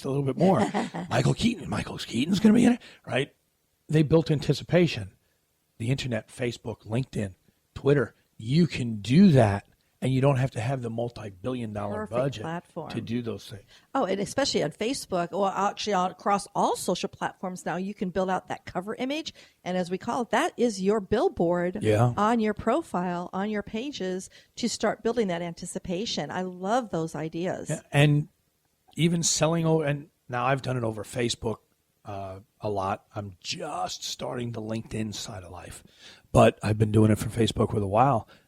a little bit more. Michael Keaton's going to be in it, right? They built anticipation. The internet, Facebook, LinkedIn, Twitter, you can do that, and you don't have to have the multi-billion-dollar budget platform to do those things. Oh, and especially on Facebook, or actually across all social platforms now, you can build out that cover image, and as we call it, that is your billboard on your profile, on your pages, to start building that anticipation. I love those ideas. Yeah, and even selling over, and now I've done it over Facebook a lot. I'm just starting the LinkedIn side of life, but I've been doing it for Facebook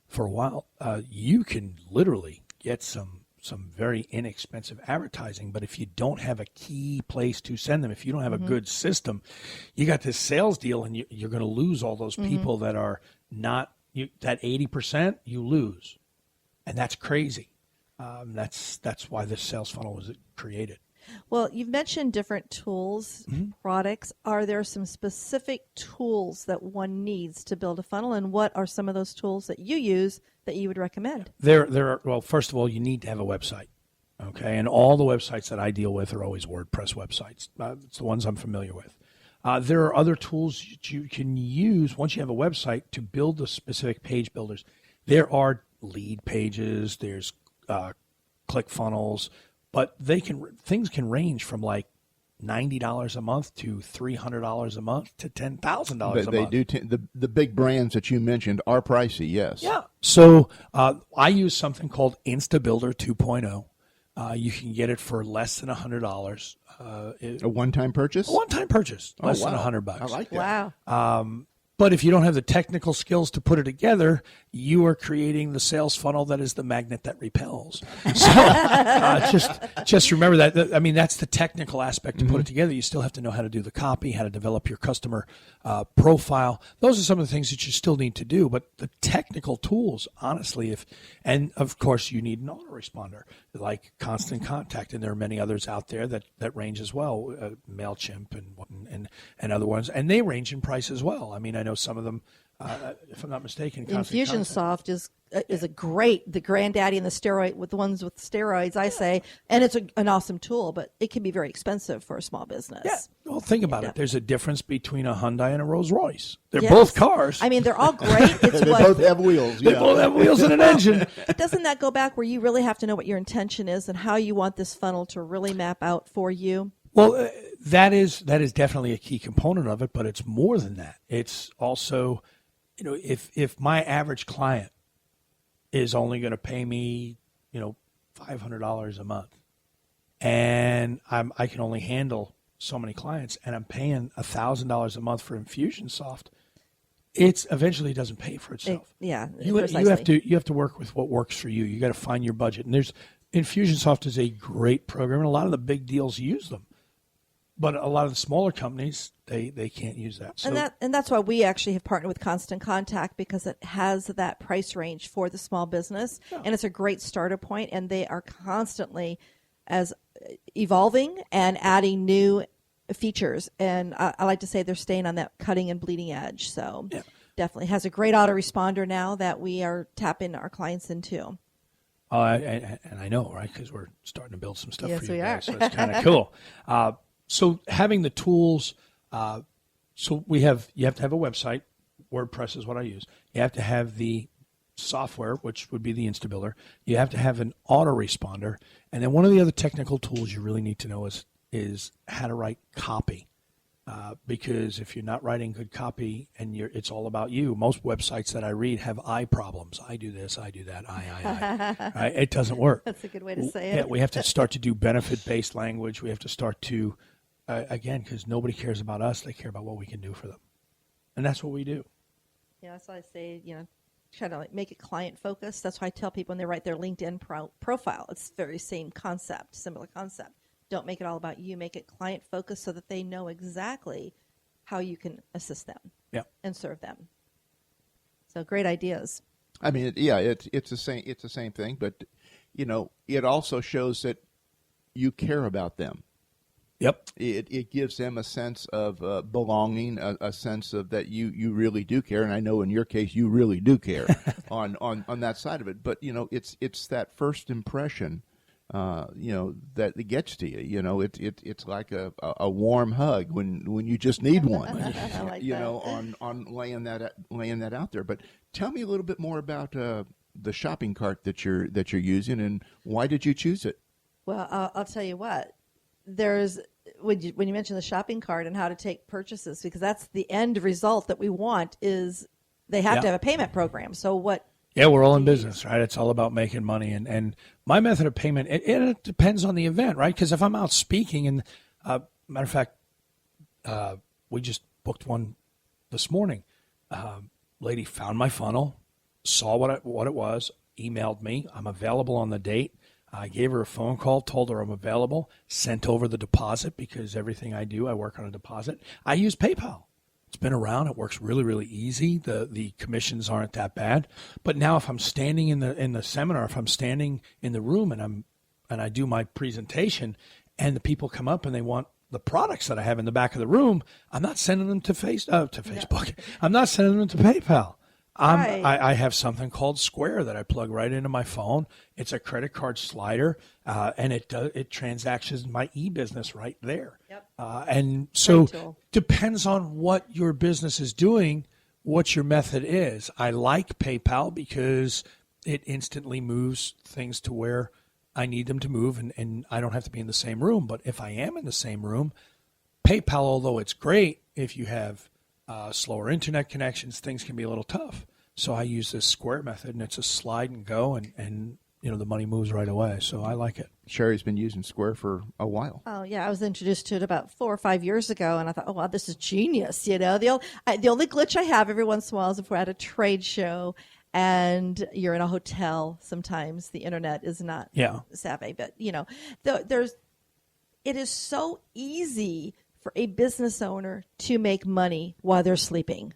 for a while. You can literally get some very inexpensive advertising, but if you don't have a key place to send them, if you don't have a good system, you got this sales deal, and you're going to lose all those people that are not that 80%. You lose, and that's crazy. That's why this sales funnel was created. Well, you've mentioned different tools, products. Are there some specific tools that one needs to build a funnel, and what are some of those tools that you use that you would recommend? There are, well, first of all, you need to have a website, okay? And all the websites that I deal with are always WordPress websites. It's the ones I'm familiar with. There are other tools that you can use once you have a website to build the specific page builders. There are lead pages, there's ClickFunnels, but things can range from like $90 a month to $300 a month to $10,000 a month. They do. The big brands that you mentioned are pricey, yes. Yeah. So I use something called InstaBuilder 2.0. You can get it for less than $100. A one-time purchase? A one-time purchase, less than $100. I like that. Wow. But if you don't have the technical skills to put it together, you are creating the sales funnel that is the magnet that repels. So just remember that. I mean, that's the technical aspect to put it together. You still have to know how to do the copy, how to develop your customer profile. Those are some of the things that you still need to do. But the technical tools, honestly, and of course you need an autoresponder like Constant Contact, and there are many others out there that range as well, MailChimp and other ones, and they range in price as well. I mean, I know some of them, if I'm not mistaken, Infusionsoft is a the granddaddy and the steroid with the ones with steroids, I say, and it's an awesome tool, but it can be very expensive for a small business. Yeah. Well, think about it. There's a difference between a Hyundai and a Rolls Royce. They're both cars. I mean, they're all great. They both have wheels. They both have wheels and an engine. But doesn't that go back where you really have to know what your intention is and how you want this funnel to really map out for you? Well, that is definitely a key component of it, but it's more than that. It's also, if my average client is only going to pay me, $500 a month, and I can only handle so many clients, and I'm paying $1,000 a month for Infusionsoft, it eventually doesn't pay for itself. You have to work with what works for you. You got to find your budget, and Infusionsoft is a great program, and a lot of the big deals use them. But a lot of the smaller companies, they can't use that. So, and that's why we actually have partnered with Constant Contact, because it has that price range for the small business, and it's a great starter point, and they are constantly as evolving and adding new features. And I like to say they're staying on that cutting and bleeding edge. So definitely has a great autoresponder now that we are tapping our clients into. And I know, right, because we're starting to build some stuff for you guys, are. So it's kind of cool. So having the tools, you have to have a website. WordPress is what I use. You have to have the software, which would be the InstaBuilder. You have to have an autoresponder. And then one of the other technical tools you really need to know is how to write copy. Because if you're not writing good copy and it's all about you, most websites that I read have I problems. I do this, I do that, I. Right? It doesn't work. That's a good way to say it. Yeah, we have to start to do benefit-based language. We have to start to, again, because nobody cares about us. They care about what we can do for them. And that's what we do. Yeah, that's why I say, try to make it client-focused. That's why I tell people when they write their LinkedIn profile, it's the very same concept, similar concept. Don't make it all about you. Make it client-focused so that they know exactly how you can assist them and serve them. So great ideas. I mean, it's the same. It's the same thing, but it also shows that you care about them. Yep. It gives them a sense of belonging, a sense of that you really do care, and I know in your case you really do care on that side of it. But it's that first impression that it gets to you. It's like a warm hug when you just need one. I like that. On laying that out there. But tell me a little bit more about the shopping cart that you're using, and why did you choose it? Well, I'll tell you what. There's when you mention the shopping cart and how to take purchases, because that's the end result that we want is they have to have a payment program. So what? Yeah, we're all in business, right? It's all about making money. And my method of payment, it depends on the event, right? Because if I'm out speaking, and matter of fact, we just booked one this morning. Lady found my funnel, saw what it was, emailed me. I'm available on the date. I gave her a phone call, told her I'm available, sent over the deposit because everything I do, I work on a deposit. I use PayPal. It's been around. It works really, really easy. The commissions aren't that bad. But now if I'm standing in the seminar, if I'm standing in the room and I do my presentation and the people come up and they want the products that I have in the back of the room, I'm not sending them to Facebook. I'm not sending them to PayPal. Right. I have something called Square that I plug right into my phone. It's a credit card slider, and it transactions my e-business right there. Yep. And so Great tool. depends on what your business is doing, what your method is. I like PayPal because it instantly moves things to where I need them to move, and I don't have to be in the same room. But if I am in the same room, PayPal, although it's great, if you have slower internet connections, things can be a little tough. So I use this Square method, and it's a slide and go, and the money moves right away. So I like it. Cheri's been using Square for a while. Oh, yeah. I was introduced to it about 4 or 5 years ago, and I thought, oh, wow, this is genius. The only glitch I have every once in a while is if we're at a trade show and you're in a hotel. Sometimes the internet is not savvy. But, it is so easy for a business owner to make money while they're sleeping.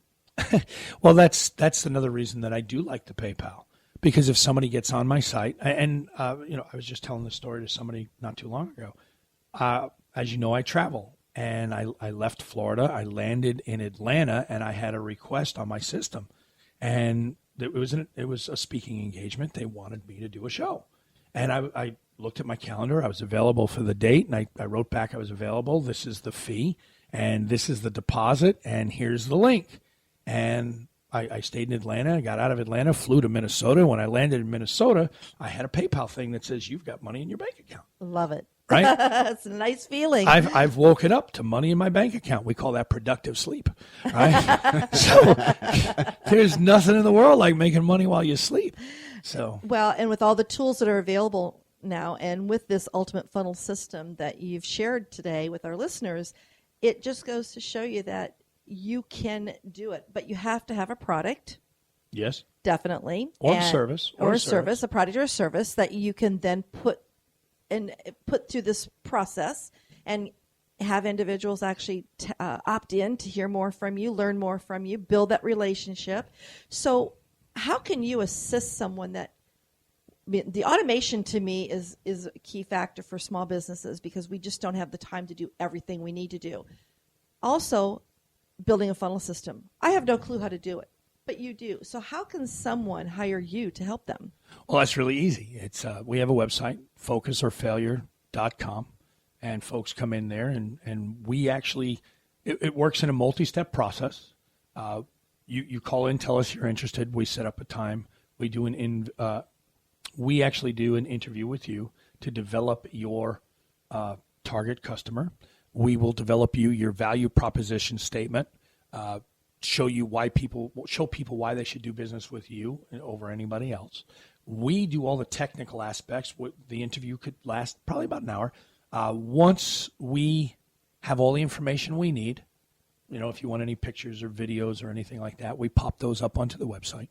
Well, that's another reason that I do like the PayPal. Because if somebody gets on my site, and I was just telling this story to somebody not too long ago. As you know, I travel, and I left Florida. I landed in Atlanta, and I had a request on my system, and it was a speaking engagement. They wanted me to do a show, and I looked at my calendar. I was available for the date, and I wrote back I was available. This is the fee, and this is the deposit, and here's the link, and I stayed in Atlanta. I got out of Atlanta, flew to Minnesota. When I landed in Minnesota, I had a PayPal thing that says you've got money in your bank account. Love it. Right? It's a nice feeling. I've woken up to money in my bank account. We call that productive sleep. Right? So there's nothing in the world like making money while you sleep. So and with all the tools that are available now, and with this ultimate funnel system that you've shared today with our listeners, it just goes to show you that you can do it, but you have to have a product. Yes. Definitely. Or a service. Or a service, a product or a service that you can then put through this process and have individuals actually opt in to hear more from you, learn more from you, build that relationship. So how can you assist someone that the automation to me is a key factor for small businesses because we just don't have the time to do everything we need to do. Also, building a funnel system. I have no clue how to do it, but you do. So how can someone hire you to help them? Well, that's really easy. It's we have a website, focusorfailure.com, and folks come in there, and we actually, it works in a multi-step process. You call in, tell us you're interested. We set up a time. We actually do an interview with you to develop your target customer. We will develop your value proposition statement, show people why they should do business with you over anybody else. We do all the technical aspects. The interview could last probably about an hour. Once we have all the information we need, if you want any pictures or videos or anything like that, we pop those up onto the website.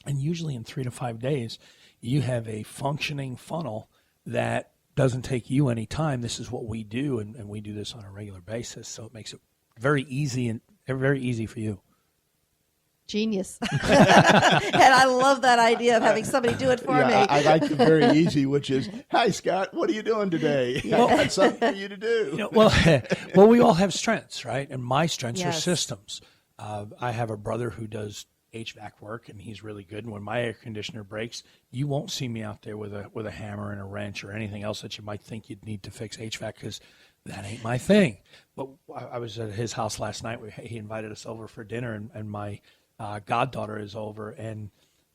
And usually in 3 to 5 days, you have a functioning funnel that doesn't take you any time. This is what we do, and we do this on a regular basis, so it makes it very easy for you. Genius. And I love that idea of having somebody do it for me. I like the very easy, which is, hi, Scott, what are you doing today? I got something for you to do. Well, we all have strengths, right? And my strengths are Yes. systems. I have a brother who does HVAC work, and he's really good. And when my air conditioner breaks, you won't see me out there with a hammer and a wrench or anything else that you might think you'd need to fix HVAC, because that ain't my thing. But I was at his house last night. He invited us over for dinner, and my goddaughter is over, and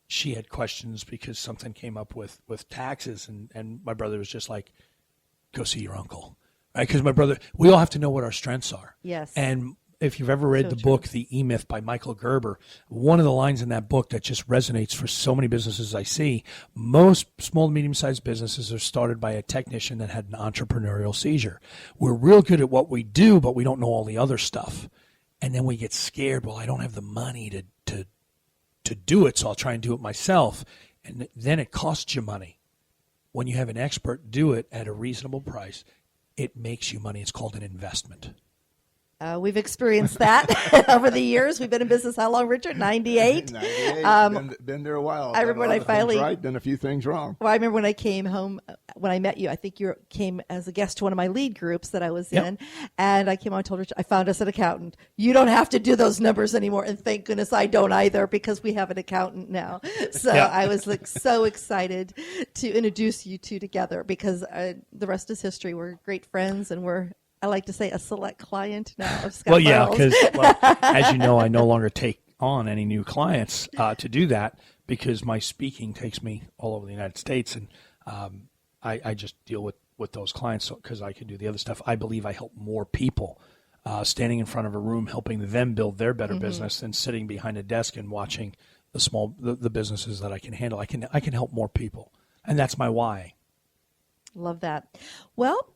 she had questions because something came up with taxes, and my brother was just like, go see your uncle, right? Because my brother, we all have to know what our strengths are. Yes. And if you've ever read the book, The E-Myth by Michael Gerber, one of the lines in that book that just resonates for so many businesses I see, most small to medium-sized businesses are started by a technician that had an entrepreneurial seizure. We're real good at what we do, but we don't know all the other stuff. And then we get scared, well, I don't have the money to do it, so I'll try and do it myself. And then it costs you money. When you have an expert do it at a reasonable price, it makes you money. It's called an investment. We've experienced that over the years. We've been in business how long, Richard? 98? 98. Been there a while. I remember when I finally... right, done a few things wrong. Well, I remember when I came home, when I met you, I think you came as a guest to one of my lead groups that I was in. And I came on and told Richard, I found us an accountant. You don't have to do those numbers anymore. And thank goodness I don't either, because we have an accountant now. So I was like so excited to introduce you two together, because the rest is history. We're great friends, and I like to say, a select client now of Scott Burrell's. Because, as you know, I no longer take on any new clients to do that, because my speaking takes me all over the United States, and I just deal with those clients because I can do the other stuff. I believe I help more people standing in front of a room, helping them build their better business, than sitting behind a desk and watching the businesses that I can handle. I can help more people, and that's my why. Love that. Well,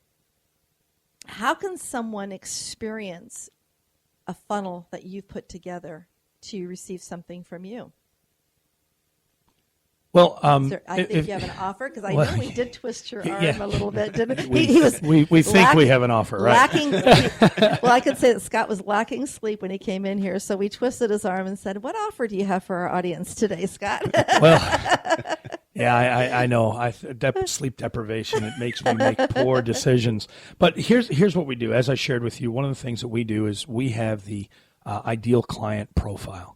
how can someone experience a funnel that you've put together to receive something from you? Well, I think you have an offer, because I know we did twist your arm a little bit, didn't we? We think we have an offer, right? Well, I could say that Scott was lacking sleep when he came in here, so we twisted his arm and said, "What offer do you have for our audience today, Scott?" Well, yeah, I know. Sleep deprivation, it makes me make poor decisions. But here's what we do. As I shared with you, one of the things that we do is we have the ideal client profile.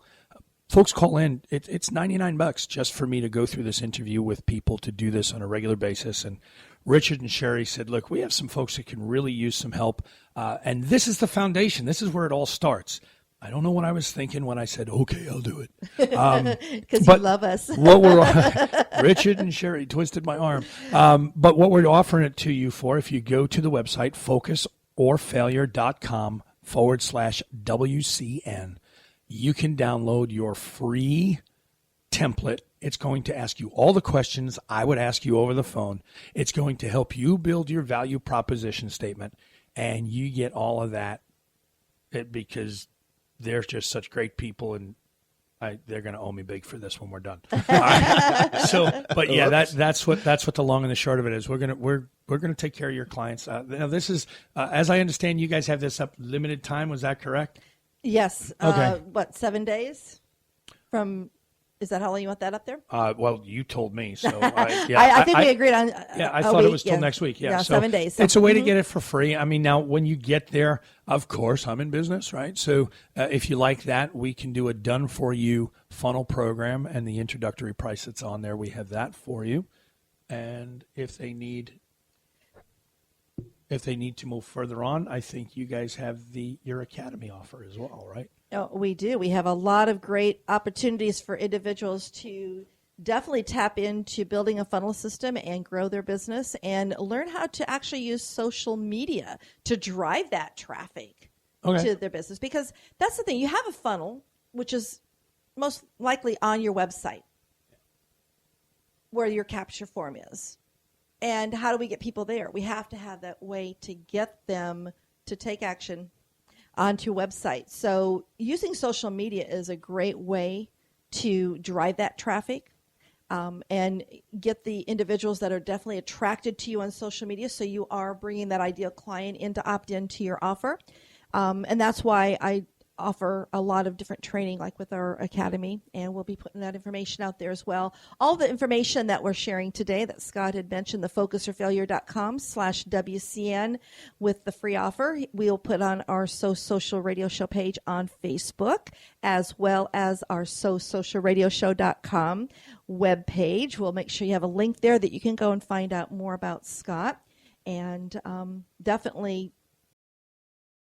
Folks call in. It's $99 just for me to go through this interview with people, to do this on a regular basis. And Richard and Cheri said, look, we have some folks that can really use some help. And this is the foundation. This is where it all starts. I don't know what I was thinking when I said, okay, I'll do it. Because you love us. Richard and Cheri twisted my arm. But what we're offering it to you for, if you go to the website, focusorfailure.com/WCN, you can download your free template. It's going to ask you all the questions I would ask you over the phone. It's going to help you build your value proposition statement, and you get all of that because they're just such great people, and they're going to owe me big for this when we're done. All right. So, but yeah, that's what the long and the short of it is. We're gonna take care of your clients. Now, this is as I understand, you guys have this up limited time. Was that correct? Yes. Okay. 7 days from? Is that how long you want that up there? Well, you told me, so I think we agreed on. I thought it was till next week. Yeah, so 7 days. It's a way to get it for free. I mean, now when you get there, of course, I'm in business, right? So if you like that, we can do a done for you funnel program, and the introductory price that's on there, we have that for you. And if they need to move further on, I think you guys have your academy offer as well, right? Oh, we do. We have a lot of great opportunities for individuals to definitely tap into building a funnel system and grow their business, and learn how to actually use social media to drive that traffic to their business. Because that's the thing. You have a funnel, which is most likely on your website, where your capture form is. And how do we get people there? We have to have that way to get them to take action onto a website. So using social media is a great way to drive that traffic and get the individuals that are definitely attracted to you on social media, so you are bringing that ideal client in to opt into your offer. And that's why offer a lot of different training, like with our academy, and we'll be putting that information out there as well. All the information that we're sharing today that Scott had mentioned, the focusorfailure.com/WCN with the free offer, we'll put on our So Social Radio Show page on Facebook, as well as our SoSocialRadioShow.com webpage. We'll make sure you have a link there that you can go and find out more about Scott. And definitely